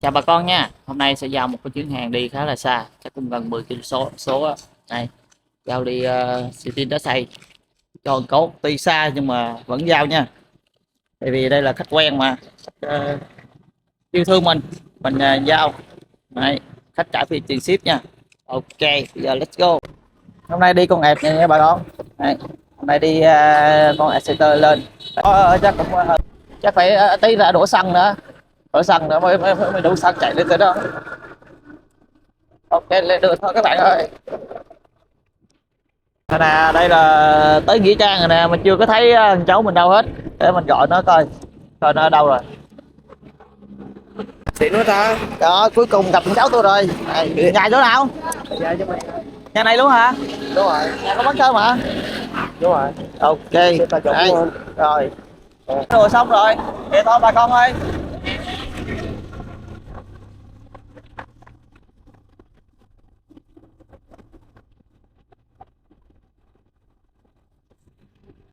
Chào bà con nha. Hôm nay sẽ giao một cái chuyến hàng đi khá là xa, chắc cũng gần 10 cây số á. Này, giao đi City Đá Xây. Cho cốt tuy xa nhưng mà vẫn giao nha. Tại vì đây là khách quen mà, khách, yêu thương mình giao. Này, khách trả phí tiền ship nha. Ok, bây giờ let's go. Hôm nay đi con ẹt này nha bà con. Này, hôm nay đi con Exciter lên. Chắc cũng chắc phải tí ra đổ xăng nữa. Đổ xăng nữa mới đủ xăng chạy lên tới đó. Ok lên đường thôi các bạn ơi. Nè đây là tới nghĩa trang rồi nè, mình chưa có thấy thằng cháu mình đâu hết, để mình gọi nó coi nó ở đâu rồi. Xịn quá ta. Đó cuối cùng gặp thằng cháu tôi rồi. Này, nhà chỗ nào? Dạ chứ mày. Nhà này luôn hả? Đúng rồi. Nhà có bán cơm hả? Đúng rồi. Ok Ta chọn đây. luôn. Rồi rồi xong rồi vậy thôi bà con ơi,